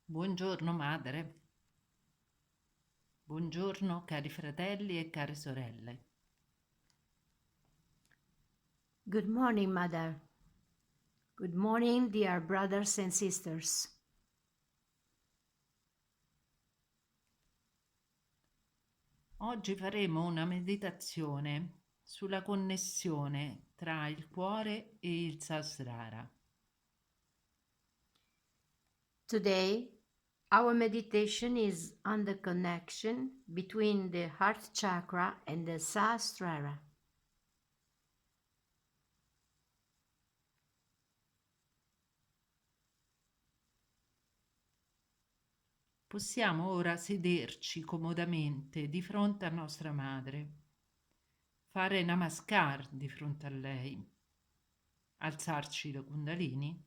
Buongiorno madre, buongiorno cari fratelli e care sorelle. Good morning, Mother. Good morning, dear brothers and sisters. Oggi faremo una meditazione sulla connessione tra il cuore e il Sahasrara. Today, our meditation is on the connection between the heart chakra and the Sahasrara. Possiamo ora sederci comodamente di fronte a nostra madre, fare namaskar di fronte a lei, alzarci la kundalini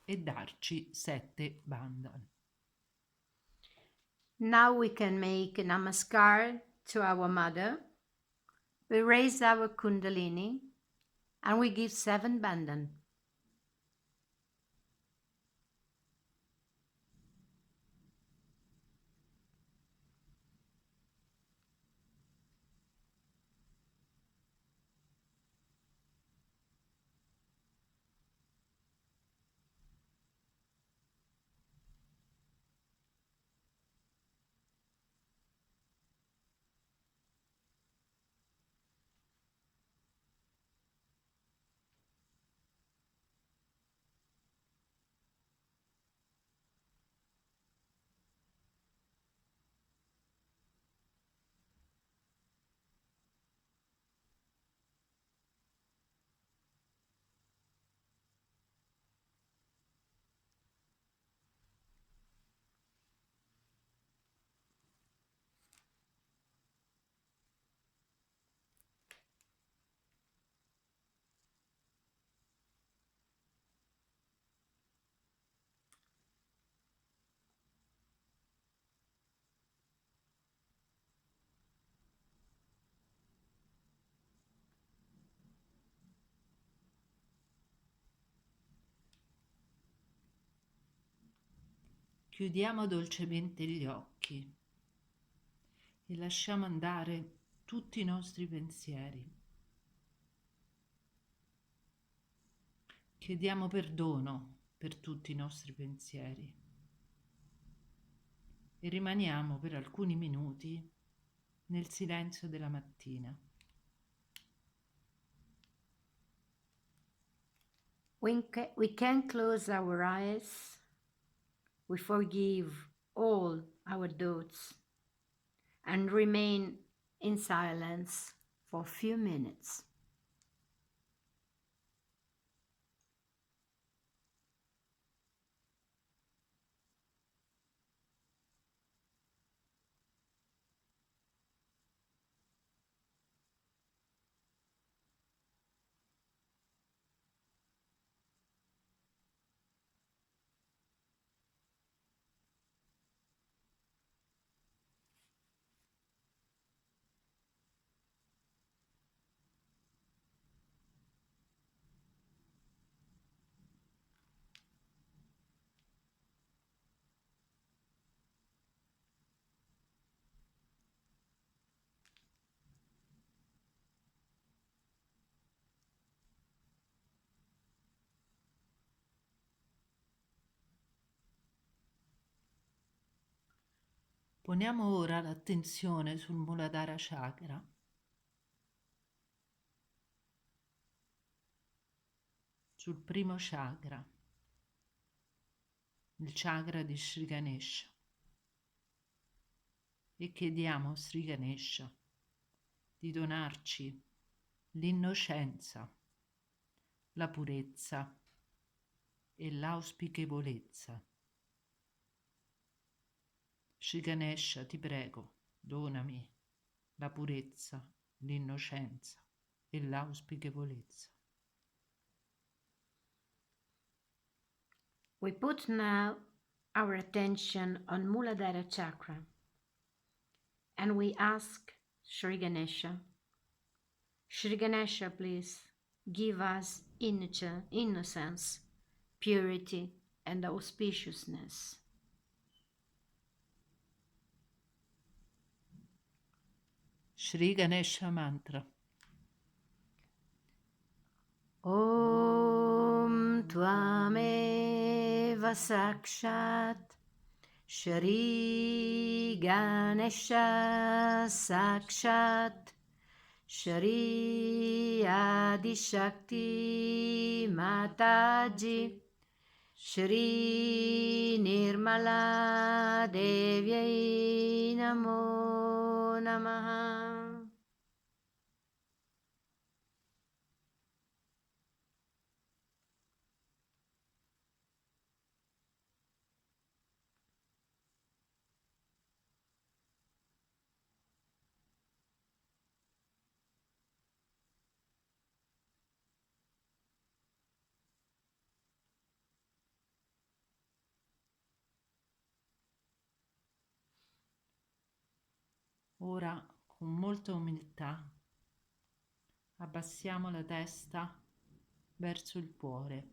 e darci 7 bandhan. Now we can make a namaskar to our mother. We raise our kundalini and we give 7 bandhan. Chiudiamo dolcemente gli occhi e lasciamo andare tutti i nostri pensieri. Chiediamo perdono per tutti i nostri pensieri e rimaniamo per alcuni minuti nel silenzio della mattina. We can close our eyes. We forgive all our thoughts and remain in silence for a few minutes. Poniamo ora l'attenzione sul Muladhara Chakra, sul primo chakra, il chakra di Sri Ganesha, e chiediamo a Sri Ganesha di donarci l'innocenza, la purezza e l'auspichevolezza. Sri Ganesha, ti prego, donami la purezza, l'innocenza e l'auspichevolezza. We put now our attention on Muladhara Chakra and we ask Sri Ganesha, please give us innocence, purity, and auspiciousness. Shri Ganesha Mantra. Om Tvameva Sakshat Shri Ganesha Sakshat Shri Adishakti Mataji Shri Nirmala Devyai Namo Namaha. Ora, con molta umiltà, abbassiamo la testa verso il cuore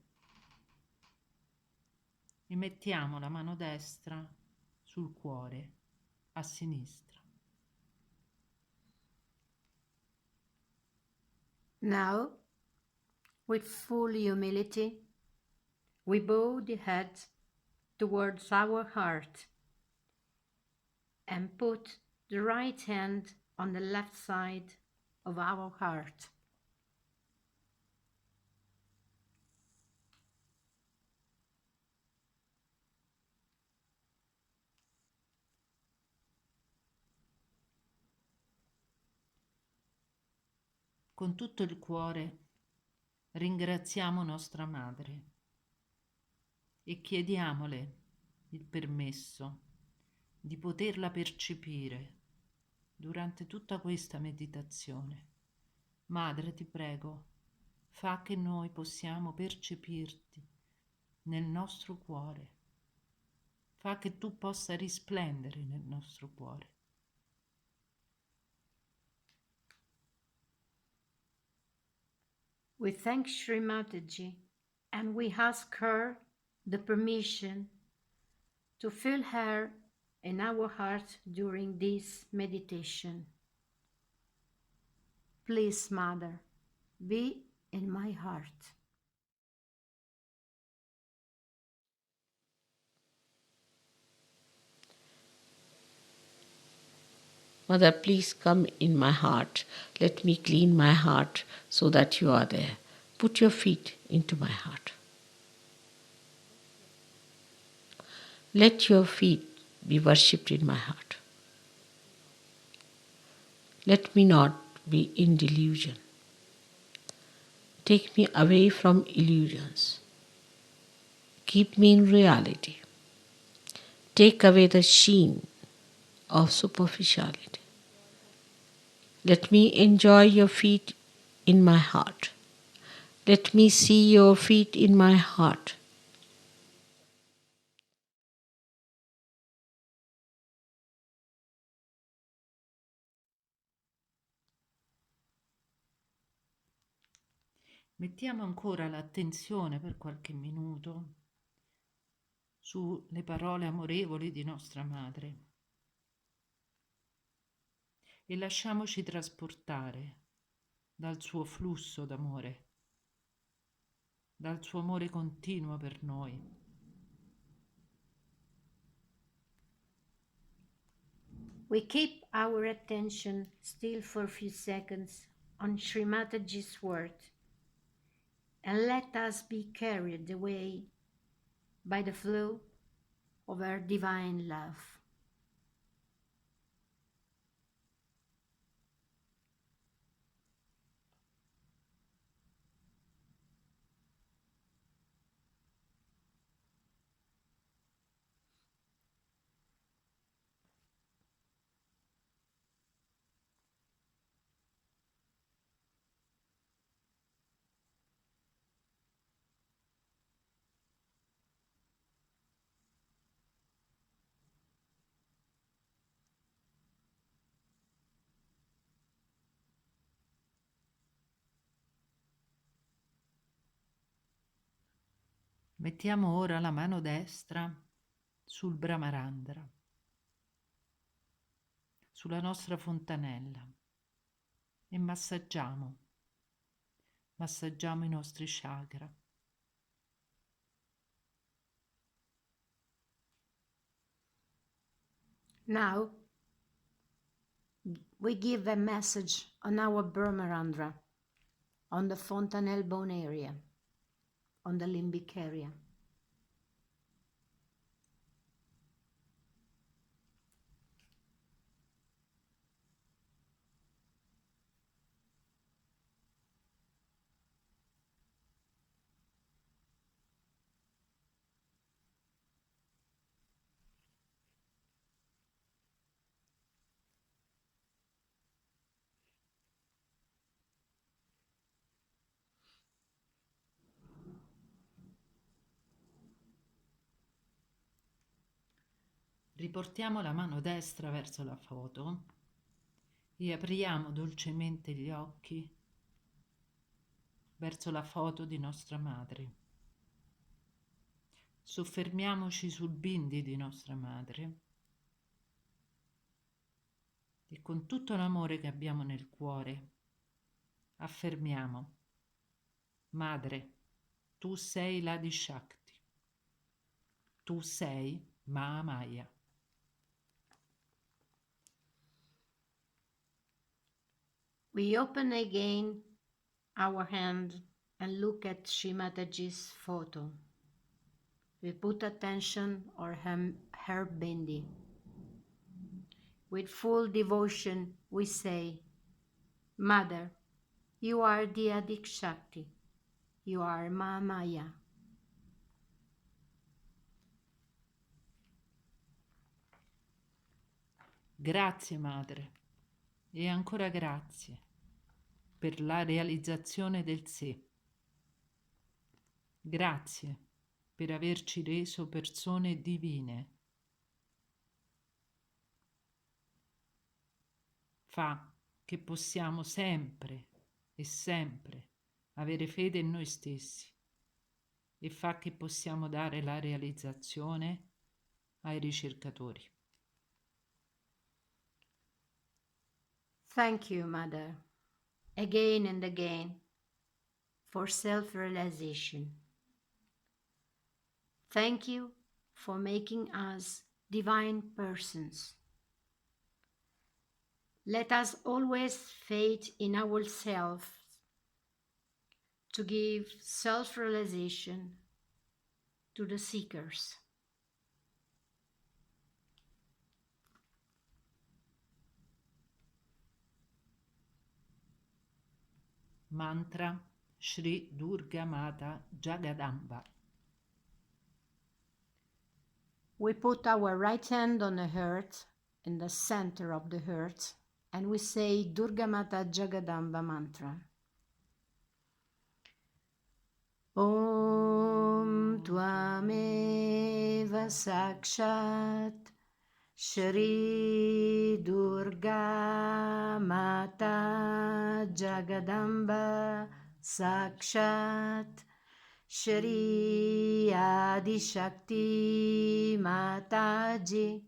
e mettiamo la mano destra sul cuore, a sinistra. Now, with full humility, we bow the head towards our heart and put the right hand on the left side of our heart. Con tutto il cuore ringraziamo nostra madre e chiediamole il permesso di poterla percepire durante tutta questa meditazione. Madre, ti prego, fa che noi possiamo percepirti nel nostro cuore. Fa che tu possa risplendere nel nostro cuore. We thank Sri Mataji and we ask her the permission to fill her in our heart during this meditation. Please, Mother, be in my heart. Mother, please come in my heart. Let me clean my heart so that you are there. Put your feet into my heart. Let your feet be worshipped in my heart. Let me not be in delusion. Take me away from illusions. Keep me in reality. Take away the sheen of superficiality. Let me enjoy your feet in my heart. Let me see your feet in my heart. Mettiamo ancora l'attenzione per qualche minuto sulle parole amorevoli di nostra madre e lasciamoci trasportare dal suo flusso d'amore, dal suo amore continuo per noi. We keep our attention still for a few seconds on Sri Mataji's word and let us be carried away by the flow of her divine love. Mettiamo ora la mano destra sul Brahmarandra, sulla nostra fontanella, e massaggiamo i nostri chakra. Now, we give a message on our Brahmarandra, on the fontanelle bone area, on the limbic area. Riportiamo la mano destra verso la foto e apriamo dolcemente gli occhi verso la foto di nostra madre. Soffermiamoci sul bindi di nostra madre e con tutto l'amore che abbiamo nel cuore affermiamo: Madre, tu sei l'Adi Shakti, tu sei Mahamaya. We open again our hand and look at Shrimataji's photo. We put attention on her bindi. With full devotion we say, Mother, you are the Adik Shakti. You are Mahamaya. Grazie Madre e ancora grazie per la realizzazione del sé. Grazie per averci reso persone divine. Fa che possiamo sempre e sempre avere fede in noi stessi e fa che possiamo dare la realizzazione ai ricercatori. Thank you, Mother, again and again, for self-realization. Thank you for making us divine persons. Let us always faith in ourselves to give self-realization to the seekers. Mantra Shri Durga Mata Jagadamba. We put our right hand on the heart, in the center of the heart, and we say Durga Mata Jagadamba mantra. Om Tvameva Sakshat Shri Durga Mata Jagadamba Sakshat Shri Adi Shakti Mataji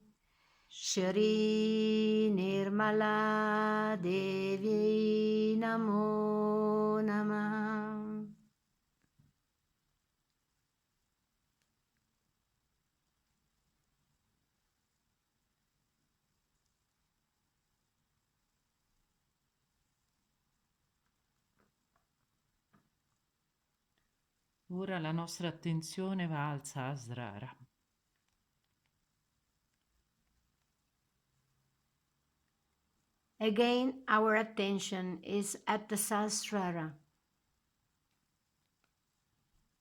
Shri Nirmala Devi Namo Namah. Ora la nostra attenzione va al Sahasrara. Again, our attention is at the Sahasrara.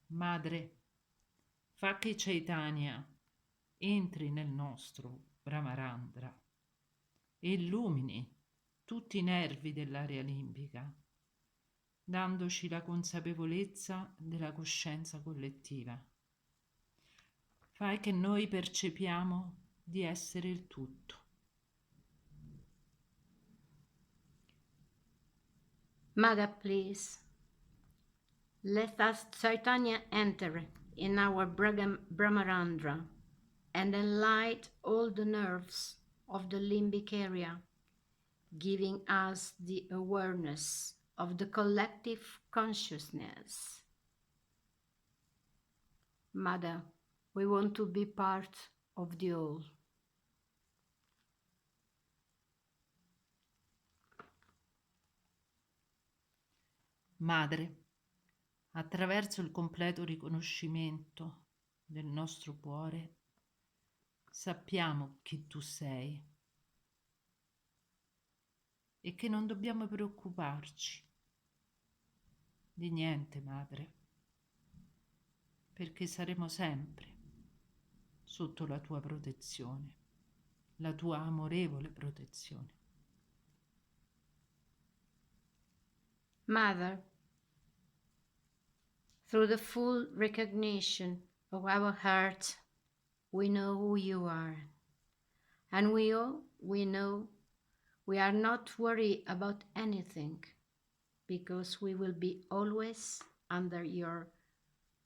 Madre, fa che Chaitanya entri nel nostro Brahmarandra e illumini tutti i nervi dell'area limbica, dandoci la consapevolezza della coscienza collettiva. Fai che noi percepiamo di essere il tutto. Mother, please, let us Chaitanya enter in our Brahmarandra and enlighten all the nerves of the limbic area, giving us the awareness of the collective consciousness. Mother, we want to be part of the all. Madre, attraverso il completo riconoscimento del nostro cuore, sappiamo chi tu sei e che non dobbiamo preoccuparci di niente, Madre, perché saremo sempre sotto la tua protezione, la tua amorevole protezione. Mother, through the full recognition of our heart, we know who you are. And we know we are not worried about anything because we will be always under your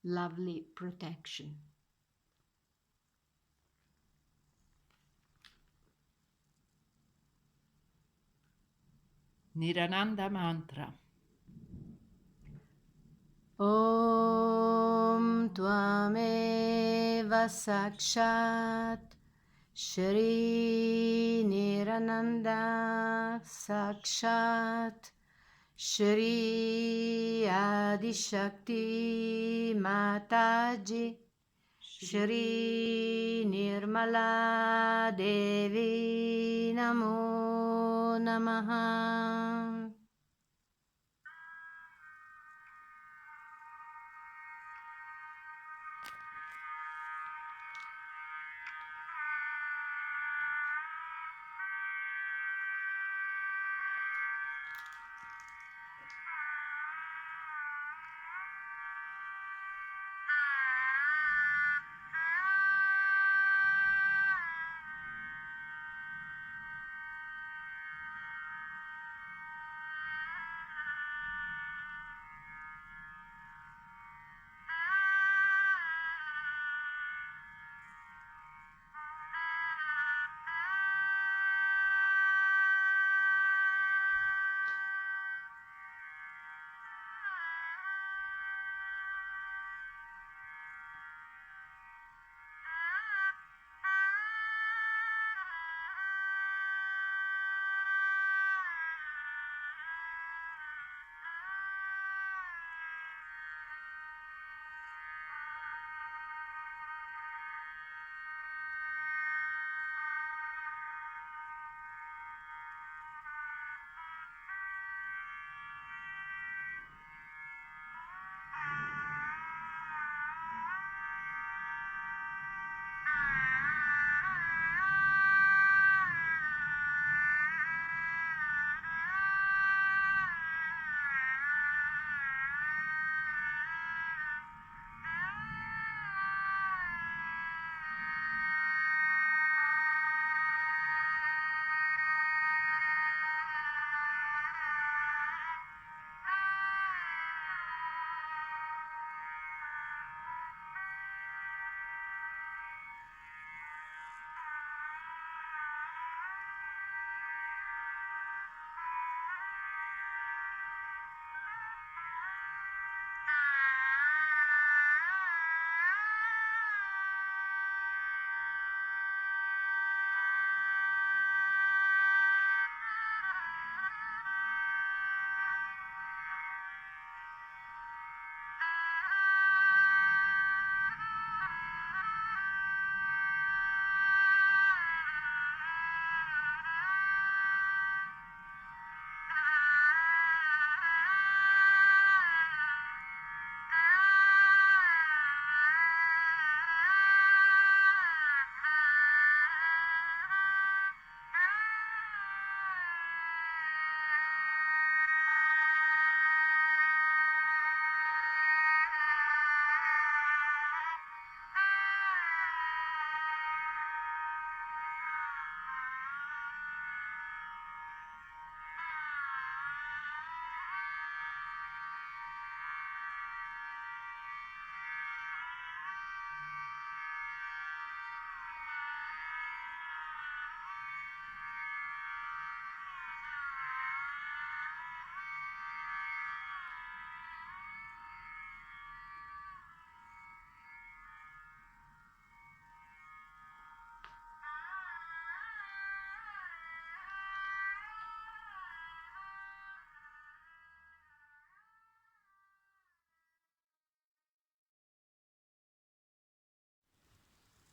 lovely protection. Nirananda Mantra. Om Tvameva Sakshat Shri Nirananda Sakshat Shri Adishakti Mataji Shri Nirmala Devi Namo Namaha.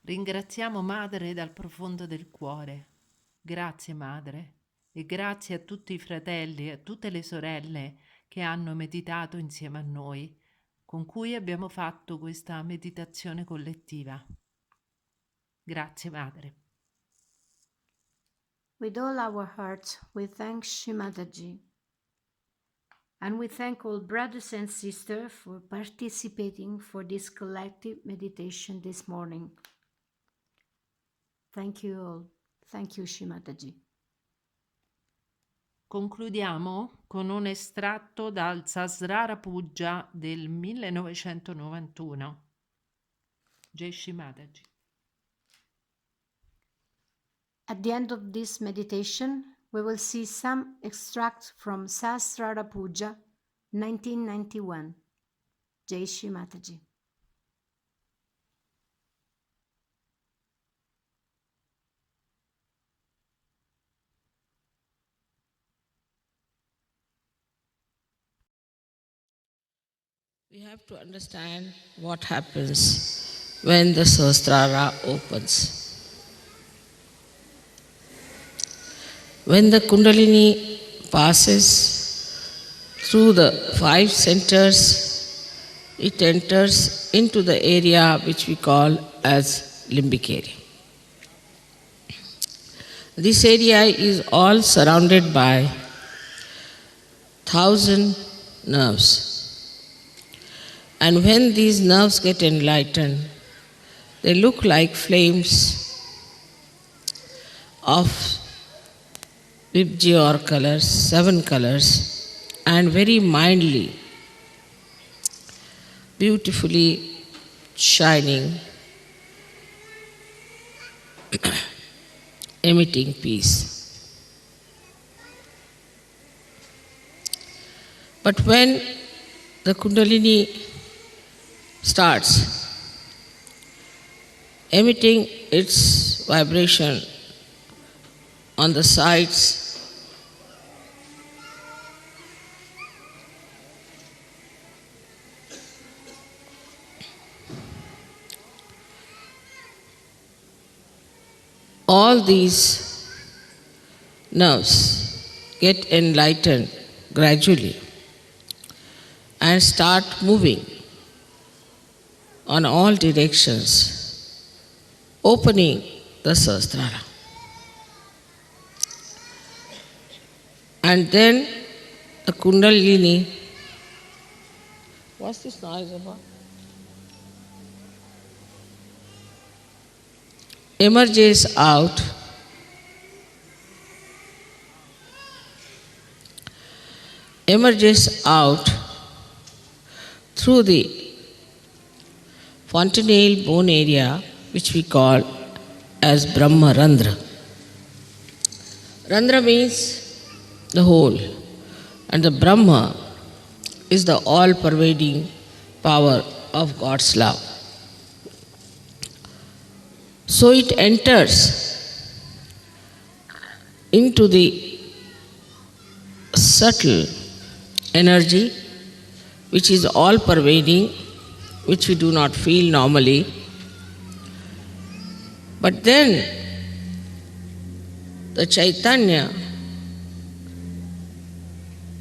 Ringraziamo Madre dal profondo del cuore. Grazie Madre e grazie a tutti i fratelli e a tutte le sorelle che hanno meditato insieme a noi, con cui abbiamo fatto questa meditazione collettiva. Grazie Madre. With all our hearts, we thank Shimataji. And we thank all brothers and sisters for participating for this collective meditation this morning. Thank you all. Thank you, Shimataji. Concludiamo con un estratto dal Sahasrara Puja del 1991. Jai Shri Mataji. At the end of this meditation, we will see some extracts from Sahasrara Puja 1991. Jai Shri Mataji. We have to understand what happens when the Sahasrara opens. When the Kundalini passes through the 5 centers, it enters into the area which we call as limbic area. This area is all surrounded by 1,000 nerves. And when these nerves get enlightened, they look like flames of Vibgyor colors, 7 colors, and very mildly, beautifully shining, emitting peace. But when the Kundalini starts emitting its vibration on the sides, all these nerves get enlightened gradually and start moving on all directions, opening the Sahasrara. And then the Kundalini, what's this noise about? Emerges out through the fontanelle bone area, which we call as Brahma Randhra. Randhra means the whole, and the Brahma is the all-pervading power of God's love. So it enters into the subtle energy, which is all-pervading, which we do not feel normally. But then the Chaitanya,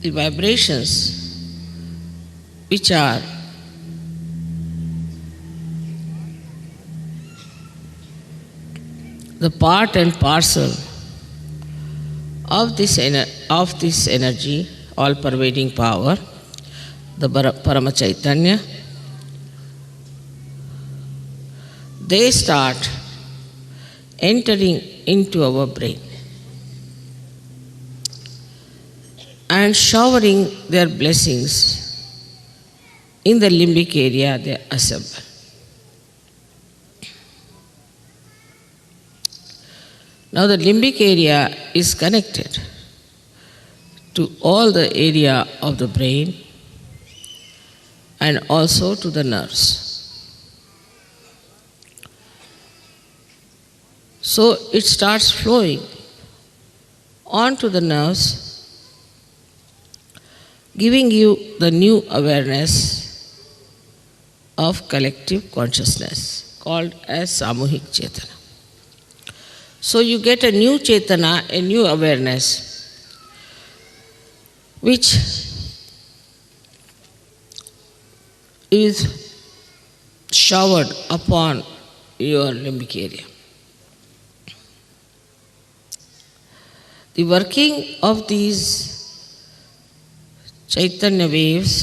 the vibrations, which are the part and parcel of this energy, all-pervading power, the Parama Chaitanya, they start entering into our brain and showering their blessings in the limbic area they assemble. Now the limbic area is connected to all the area of the brain and also to the nerves. So it starts flowing onto the nerves, giving you the new awareness of collective consciousness, called as Samuhik Chetana. So you get a new Chetana, a new awareness, which is showered upon your limbic area. The working of these Chaitanya waves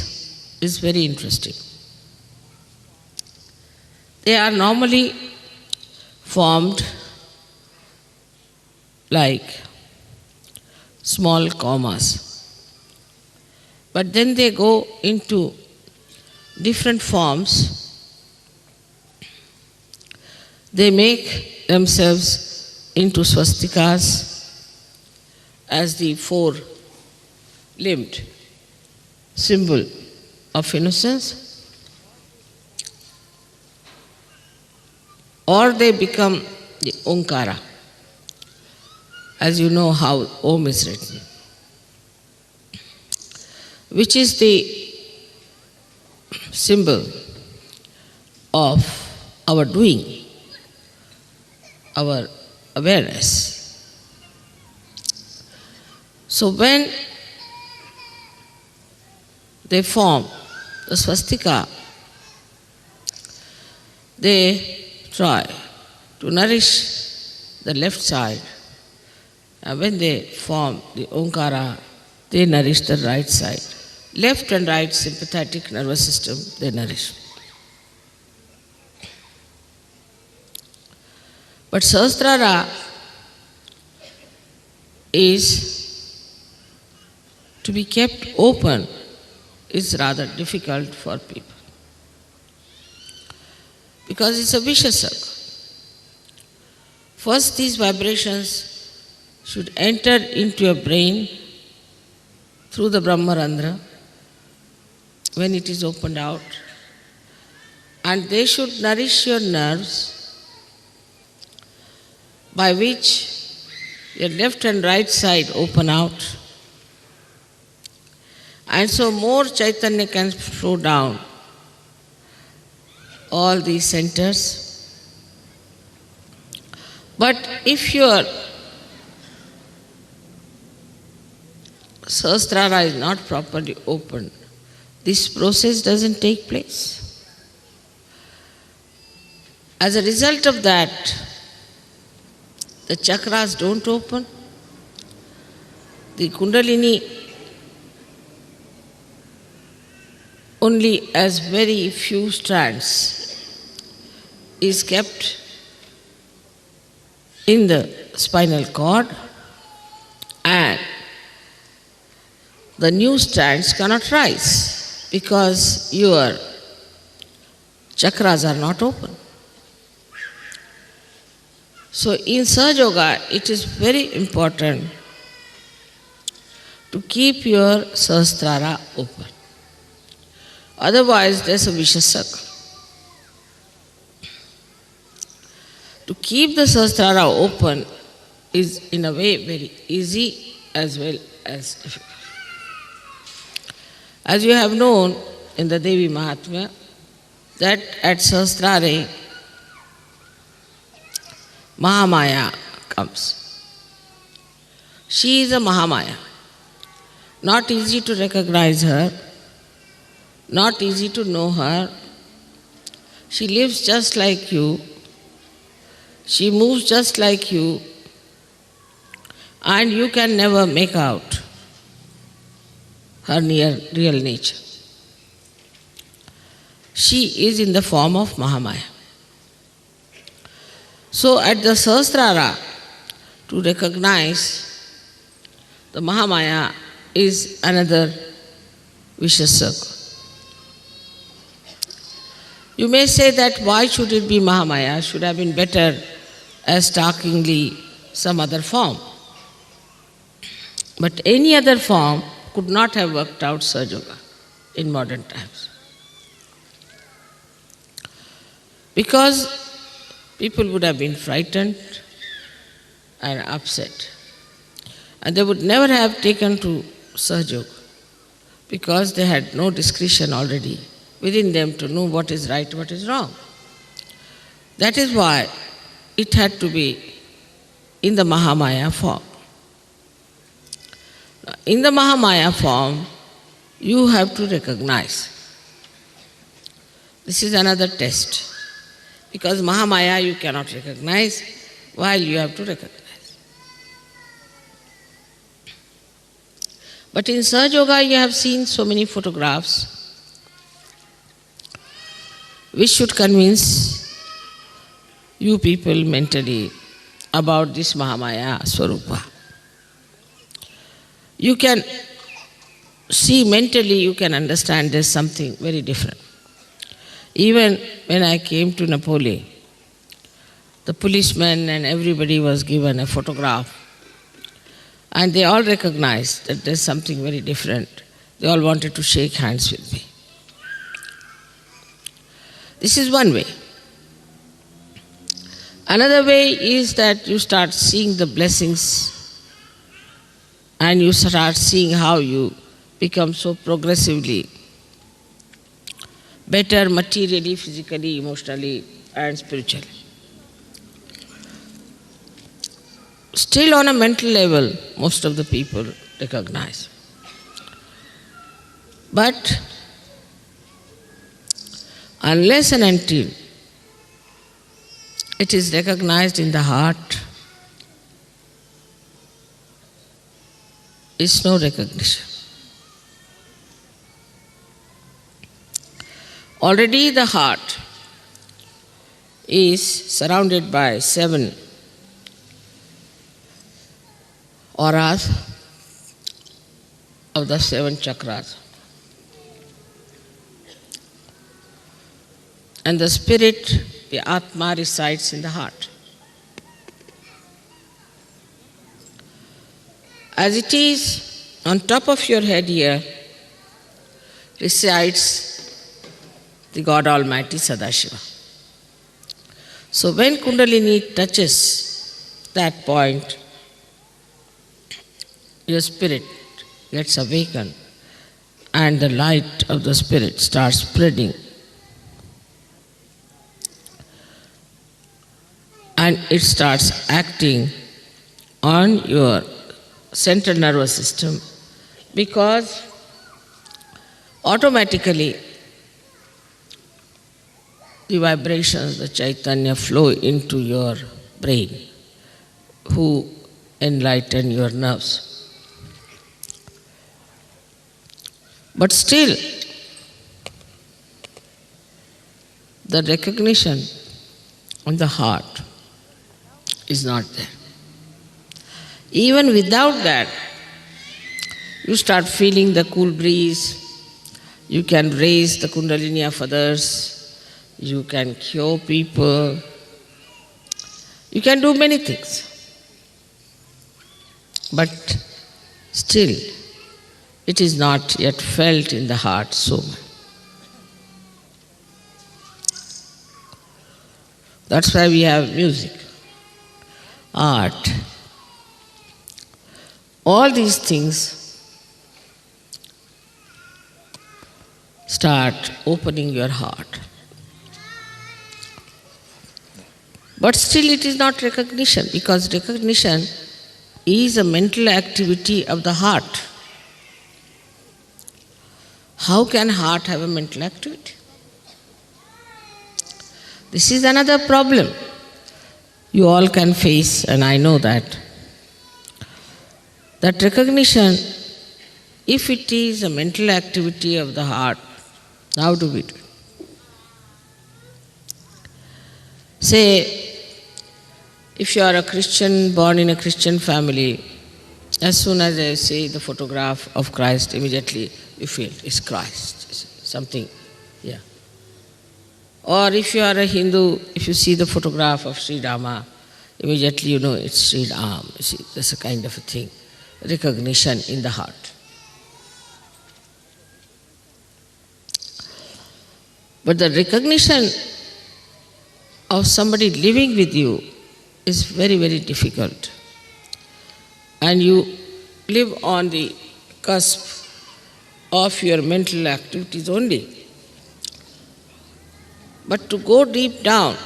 is very interesting. They are normally formed like small commas, but then they go into different forms. They make themselves into swastikas as the four-limbed symbol of innocence, or they become the Omkara, as you know how Om is written, which is the symbol of our doing, our awareness. So when they form the swastika, they try to nourish the left side, and when they form the Omkara, they nourish the right side. Left and right sympathetic nervous system, they nourish. But Sahasrara is to be kept open is rather difficult for people, because it's a vicious circle. First, these vibrations should enter into your brain through the Brahmarandra when it is opened out, and they should nourish your nerves, by which your left and right side open out, and so more Chaitanya can flow down all these centers. But if your Sahasrara is not properly opened, this process doesn't take place. As a result of that, the chakras don't open, the Kundalini only as very few strands is kept in the spinal cord, and the new strands cannot rise because your chakras are not open. So in Sahaja Yoga, it is very important to keep your Sahasrara open. Otherwise, there's a vicious circle. To keep the Sahasrara open is in a way very easy as well as difficult. As you have known in the Devi Mahatmya, that at Sahasrara, Mahamaya comes. She is a Mahamaya. Not easy to recognize her, not easy to know her. She lives just like you. She moves just like you. And you can never make out her real nature. She is in the form of Mahamaya. So at the Sahasrara, to recognize the Mahamaya is another vicious circle. You may say that why should it be Mahamaya? Should have been better as starkingly some other form. But any other form could not have worked out Sahaja Yoga in modern times. Because people would have been frightened and upset. And they would never have taken to Sahaja Yoga because they had no discretion already within them to know what is right, what is wrong. That is why it had to be in the Mahamaya form. In the Mahamaya form, you have to recognize. This is another test. Because Mahamaya you cannot recognize, while you have to recognize. But in Sahaja Yoga you have seen so many photographs which should convince you people mentally about this Mahamaya Swarupa. You can see mentally, you can understand there's something very different. Even when I came to Napoli, the policemen and everybody was given a photograph, and they all recognized that there's something very different. They all wanted to shake hands with me. This is one way. Another way is that you start seeing the blessings and you start seeing how you become so progressively better materially, physically, emotionally, and spiritually. Still on a mental level, most of the people recognize. But unless and until it is recognized in the heart, it's no recognition. Already the heart is surrounded by 7 auras of the 7 chakras. And the spirit, the Atma, resides in the heart. As it is on top of your head here, resides the God Almighty Sadashiva. So when Kundalini touches that point, your spirit gets awakened and the light of the spirit starts spreading. And it starts acting on your central nervous system, because automatically the vibrations, the Chaitanya flow into your brain, who enlighten your nerves. But still, the recognition on the heart is not there. Even without that, you start feeling the cool breeze, you can raise the Kundalini of others, you can cure people, you can do many things. But still, it is not yet felt in the heart so much. That's why we have music, art. All these things start opening your heart. But still it is not recognition, because recognition is a mental activity of the heart. How can heart have a mental activity? This is another problem you all can face, and I know that. That recognition, if it is a mental activity of the heart, how do we do it? Say, if you are a Christian, born in a Christian family, as soon as I say the photograph of Christ, immediately you feel it's Christ, it's something, yeah. Or if you are a Hindu, if you see the photograph of Sri Rama, immediately you know it's Sri Ram. You see, that's a kind of a thing, recognition in the heart. But the recognition of somebody living with you is very, very difficult. And you live on the cusp of your mental activities only. But to go deep down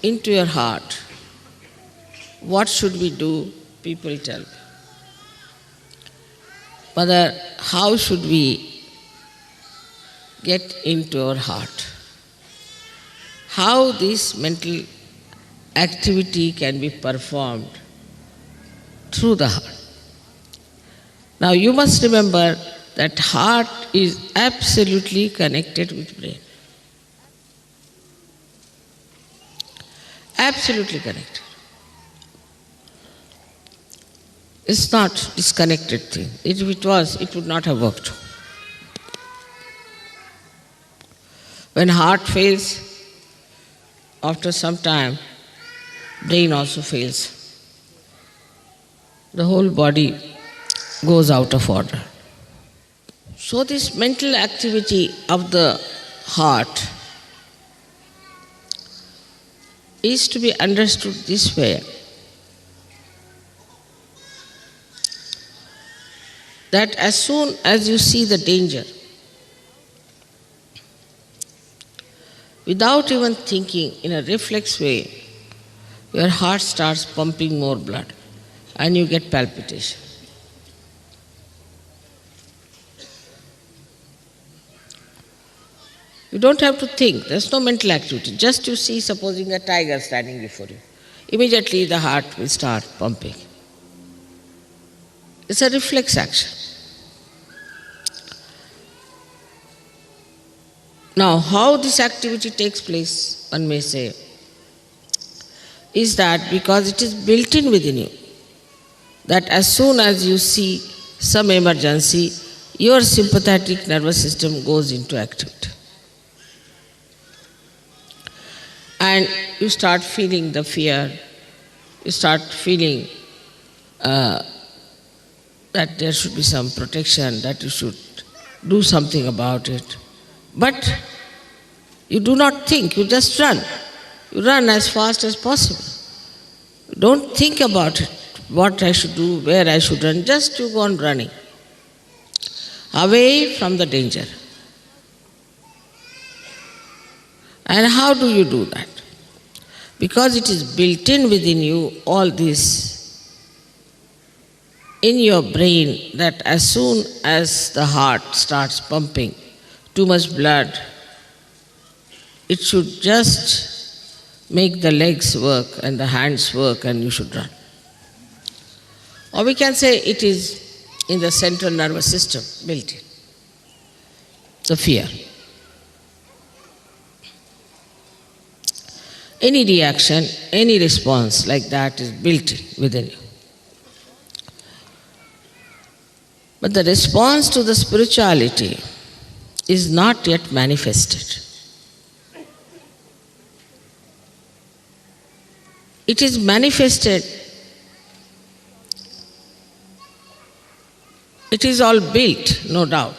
into your heart. What should we do? People tell me. Mother, how should we get into our heart? How this mental activity can be performed through the heart. Now you must remember that heart is absolutely connected with brain. Absolutely connected. It's not disconnected thing. If it was, it would not have worked. When heart fails, after some time, brain also fails. The whole body goes out of order. So this mental activity of the heart is to be understood this way, that as soon as you see the danger, without even thinking, in a reflex way, your heart starts pumping more blood and you get palpitation. You don't have to think, there's no mental activity. Just you see, supposing a tiger standing before you, immediately the heart will start pumping. It's a reflex action. Now, how this activity takes place, one may say, is that because it is built in within you, that as soon as you see some emergency, your sympathetic nervous system goes into activity. And you start feeling the fear, you start feeling that there should be some protection, that you should do something about it. But you do not think, you just run. You run as fast as possible. Don't think about it, what I should do, where I should run, just you go on running. Away from the danger. And how do you do that? Because it is built in within you, all this, in your brain, that as soon as the heart starts pumping too much blood, it should just make the legs work and the hands work and you should run. Or we can say it is in the central nervous system, built in. The fear. Any reaction, any response like that is built in within you. But the response to the spirituality is not yet manifested. It is manifested. It is all built, no doubt.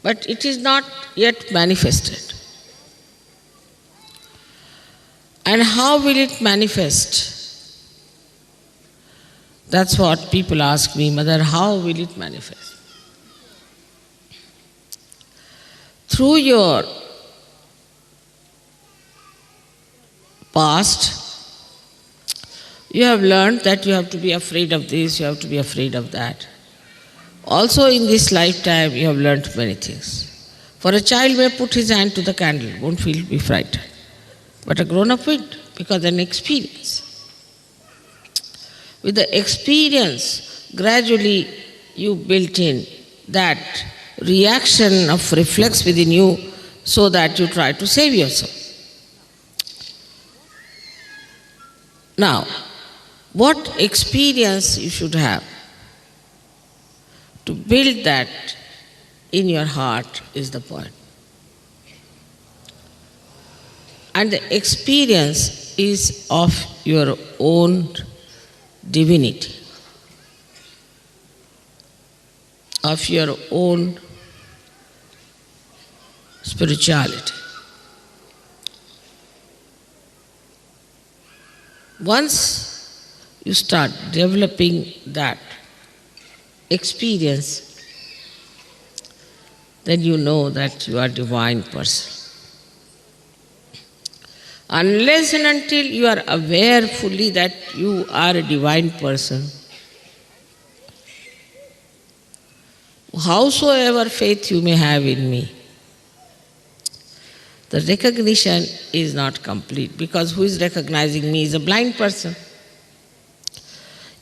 But it is not yet manifested. And how will it manifest? That's what people ask me, Mother, how will it manifest? Through your past, you have learned that you have to be afraid of this, you have to be afraid of that. Also in this lifetime, you have learned many things. For a child may put his hand to the candle, won't be frightened. But a grown-up will, because an experience. With the experience, gradually you built in that reaction of reflex within you so that you try to save yourself. Now, what experience you should have to build that in your heart is the point. And the experience is of your own divinity, of your own spirituality. Once you start developing that experience, then you know that you are a divine person. Unless and until you are aware fully that you are a divine person, howsoever faith you may have in me, the recognition is not complete, because who is recognizing me is a blind person.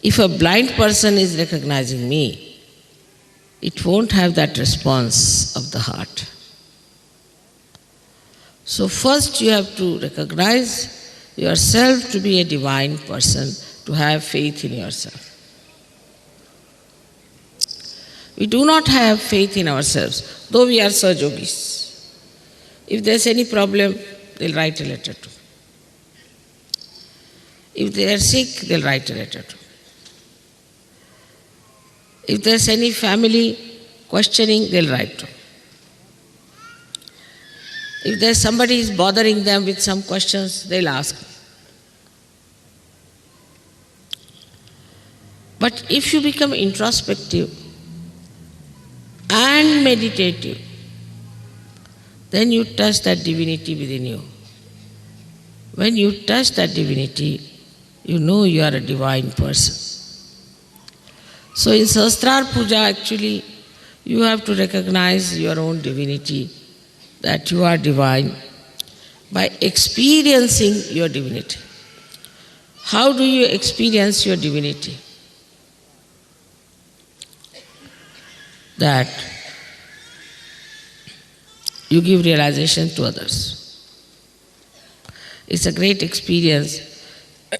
If a blind person is recognizing me, it won't have that response of the heart. So first you have to recognize yourself to be a divine person, to have faith in yourself. We do not have faith in ourselves, though we are Sahajogis. If there's any problem, they'll write a letter to me. If they are sick, they'll write a letter to me. If there's any family questioning, they'll write to me. If there's somebody is bothering them with some questions, they'll ask me. But if you become introspective and meditative, then you touch that divinity within you. When you touch that divinity, you know you are a divine person. So in Sahasrara Puja, actually, you have to recognize your own divinity, that you are divine, by experiencing your divinity. How do you experience your divinity? That you give realization to others. It's a great experience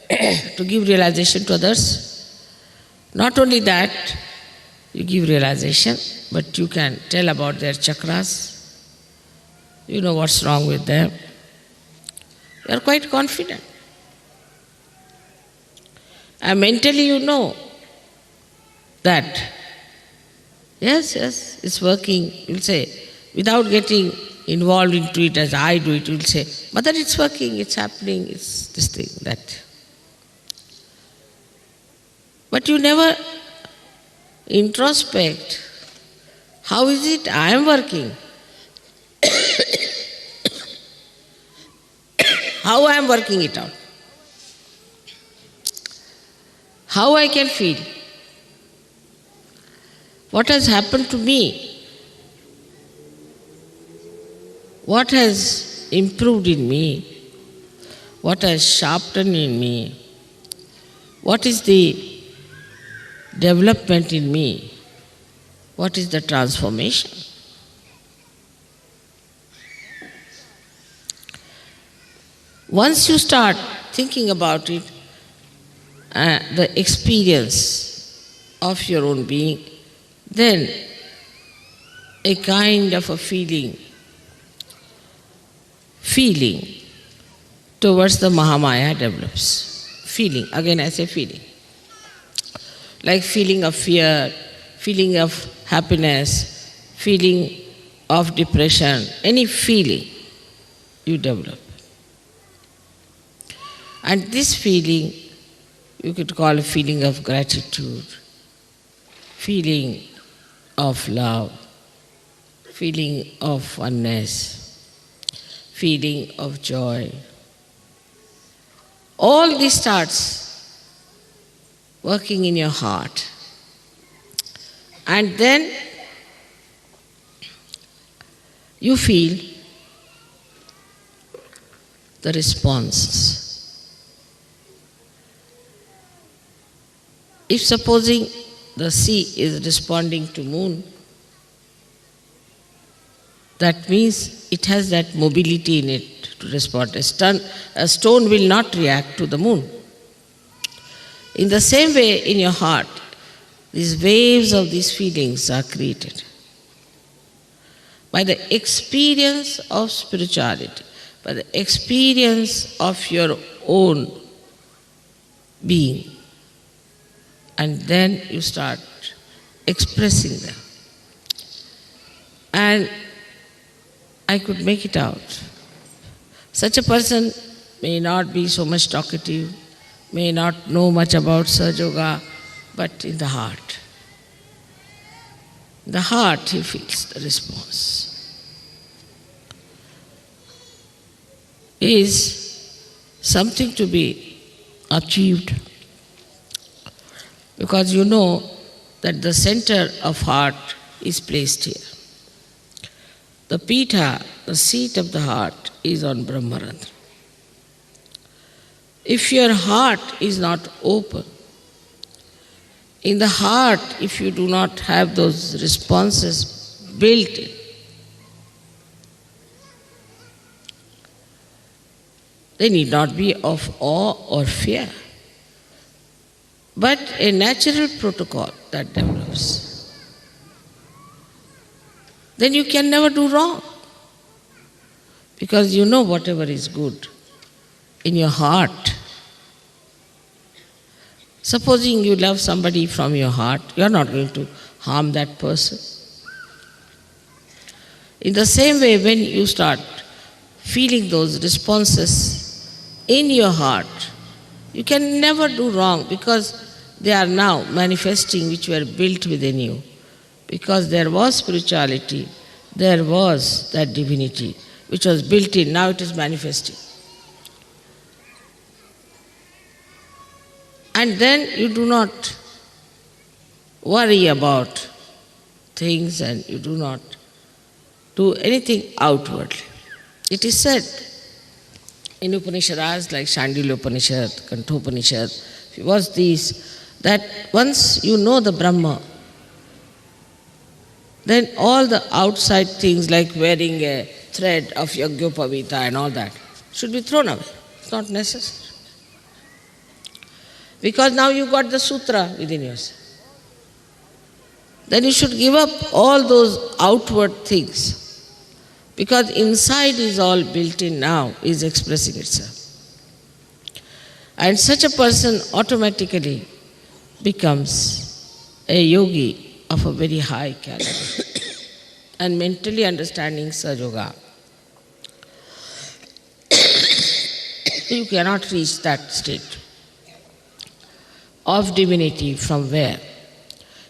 to give realization to others. Not only that, you give realization, but you can tell about their chakras. You know what's wrong with them. You are quite confident. And mentally you know that, yes, it's working. You'll say, without getting involved into it as I do it, you'll say, Mother, it's working, it's happening, it's this thing, that. But you never introspect. How is it I am working? How I am working it out? How I can feel? What has happened to me? What has improved in me? What has sharpened in me? What is the development in me? What is the transformation? Once you start thinking about it, the experience of your own being, then a kind of a feeling towards the Mahamaya develops. Feeling, again I say feeling. Like feeling of fear, feeling of happiness, feeling of depression, any feeling you develop. And this feeling you could call a feeling of gratitude, feeling of love, feeling of oneness, feeling of joy. All this starts working in your heart. And then you feel the responses. If supposing the sea is responding to moon, that means it has that mobility in it to respond. A stone will not react to the moon. In the same way, in your heart, these waves of these feelings are created. By the experience of spirituality, by the experience of your own being, and then you start expressing them. And I could make it out. Such a person may not be so much talkative, may not know much about Sahaja Yoga, but in the heart he feels the response. Is something to be achieved. Because you know that the center of heart is placed here. The Pitha, the seat of the heart, is on Brahmarandra. If your heart is not open, in the heart, if you do not have those responses built in, they need not be of awe or fear, but a natural protocol that develops. Then you can never do wrong, because you know whatever is good in your heart. Supposing you love somebody from your heart, you are not going to harm that person. In the same way, when you start feeling those responses in your heart, you can never do wrong, because they are now manifesting which were built within you. Because there was spirituality, there was that divinity which was built in, now it is manifesting. And then you do not worry about things and you do not do anything outwardly. It is said in Upanishads like Shandilya Upanishad, Kantopanishad, was these, that once you know the Brahma, then all the outside things like wearing a thread of Yagyopavita and all that should be thrown away. It's not necessary. Because now you got the sutra within yourself. Then you should give up all those outward things. Because inside is all built in now, is expressing itself. And such a person automatically becomes a yogi of a very high caliber. And mentally understanding Sahaja, you cannot reach that state of divinity from where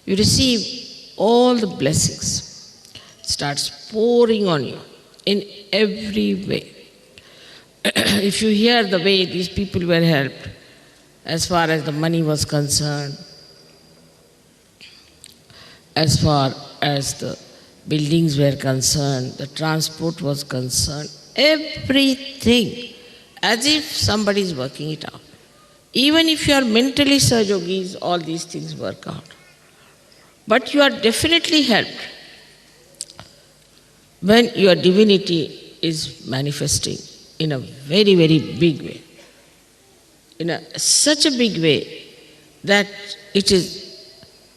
you receive all the blessings. It starts pouring on you in every way. If you hear the way these people were helped, as far as the money was concerned, as far as the buildings were concerned, the transport was concerned, everything, as if somebody is working it out. Even if you are mentally Sahajogis, all these things work out. But you are definitely helped when your divinity is manifesting in a very, very big way. Such a big way that it is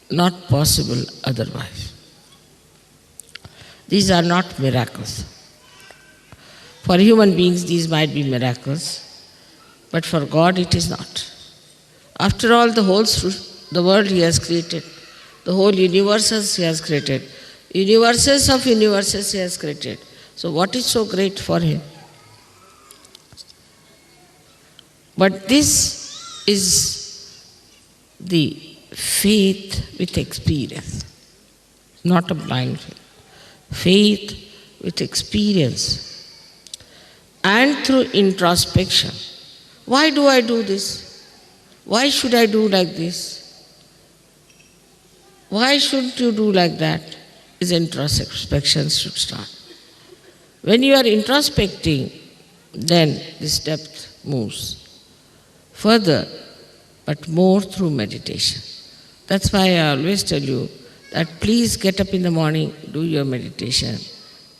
not possible otherwise. These are not miracles. For human beings, these might be miracles, but for God it is not. After all, the world He has created, the whole universes He has created, universes of universes He has created. So what is so great for Him? But this is the faith with experience, not a blind faith. Faith with experience and through introspection. Why do I do this? Why should I do like this? Why shouldn't you do like that? Is introspection should start. When you are introspecting, then this depth moves further, but more through meditation. That's why I always tell you that please get up in the morning, do your meditation,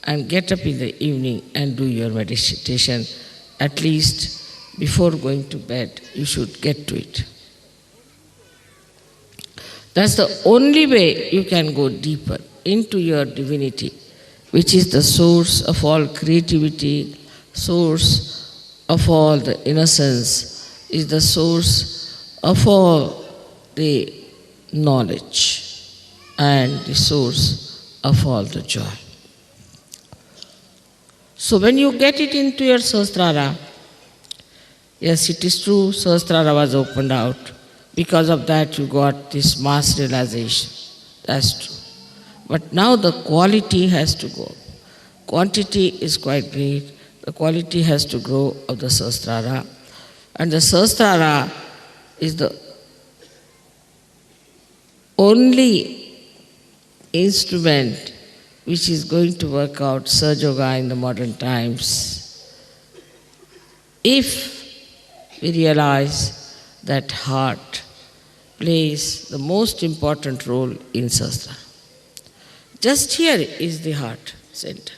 and get up in the evening and do your meditation. At least before going to bed, you should get to it. That's the only way you can go deeper into your divinity, which is the source of all creativity, source of all the innocence, is the source of all the knowledge and the source of all the joy. So when you get it into your Sahasrara, yes, it is true, Sahasrara was opened out. Because of that you got this mass realization. That's true. But now the quality has to go. Quantity is quite great. The quality has to grow of the Sahasrara. And the Sahasrara is the only instrument which is going to work out Sahaja Yoga in the modern times. If we realize that heart plays the most important role in Sahasrara. Just here is the heart center.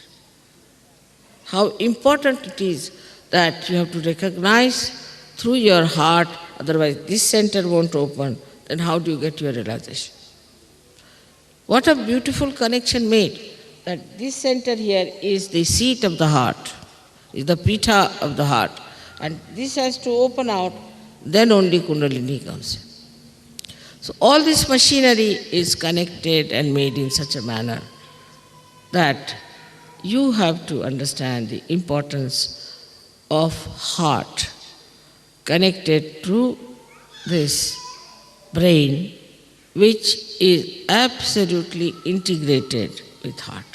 How important it is that you have to recognize through your heart, otherwise this center won't open, then how do you get your realization? What a beautiful connection made, that this center here is the seat of the heart, is the pita of the heart, and this has to open out, then only Kundalini comes in. So all this machinery is connected and made in such a manner that you have to understand the importance of heart connected to this brain, which is absolutely integrated with heart.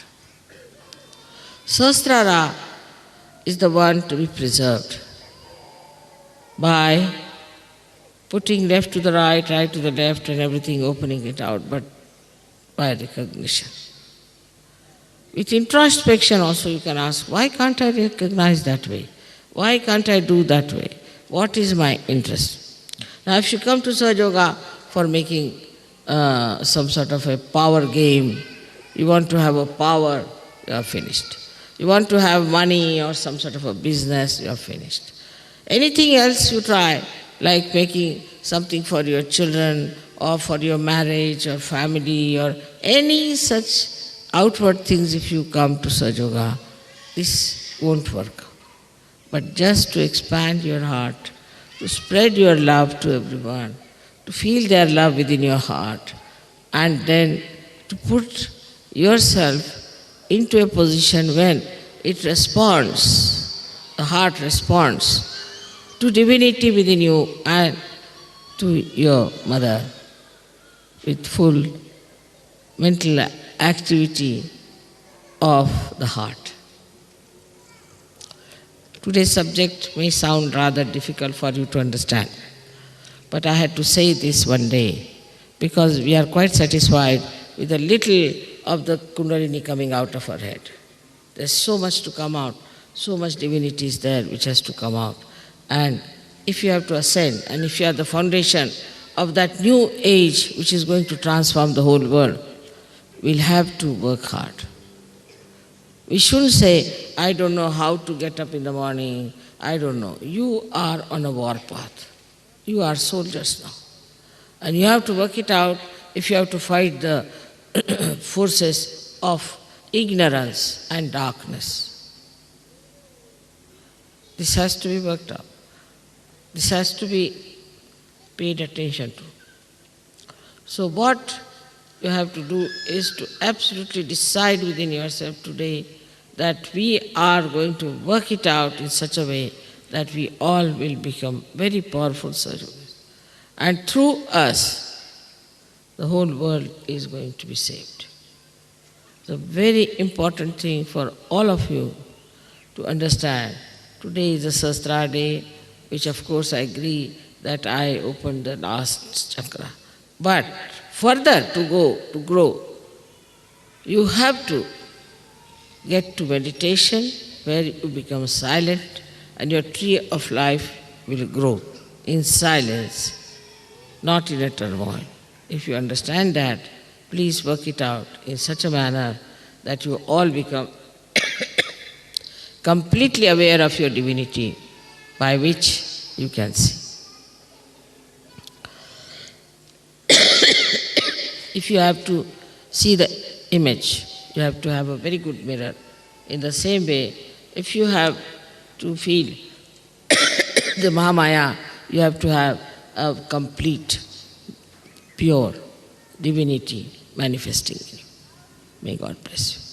Sahasrara is the one to be preserved by putting left to the right, right to the left, and everything, opening it out, but by recognition. With introspection also you can ask, why can't I recognize that way? Why can't I do that way? What is my interest? Now if you come to Sahaja Yoga for making some sort of a power game, you want to have a power, you are finished. You want to have money or some sort of a business, you are finished. Anything else you try, like making something for your children or for your marriage or family or any such outward things, if you come to Sahaja Yoga, this won't work. But just to expand your heart, to spread your love to everyone, to feel their love within your heart, and then to put yourself into a position when it responds, the heart responds to divinity within you and to your mother with full mental activity of the heart. Today's subject may sound rather difficult for you to understand, but I had to say this one day because we are quite satisfied with a little of the Kundalini coming out of our head. There's so much to come out, so much divinity is there which has to come out. And if you have to ascend, and if you are the foundation of that new age which is going to transform the whole world, we'll have to work hard. We shouldn't say, I don't know how to get up in the morning, I don't know. You are on a war path. You are soldiers now. And you have to work it out if you have to fight the forces of ignorance and darkness. This has to be worked out. This has to be paid attention to. So what you have to do is to absolutely decide within yourself today that we are going to work it out in such a way that we all will become very powerful sadhus. And through us, the whole world is going to be saved. It's a very important thing for all of you to understand. Today is a Sahasrara day, which of course I agree that I opened the last chakra. But further to grow, you have to get to meditation where you become silent and your tree of life will grow in silence, not in a turmoil. If you understand that, please work it out in such a manner that you all become completely aware of your divinity by which you can see. If you have to see the image, you have to have a very good mirror. In the same way, if you have to feel the Mahamaya, you have to have a complete, pure divinity manifesting in you. May God bless you.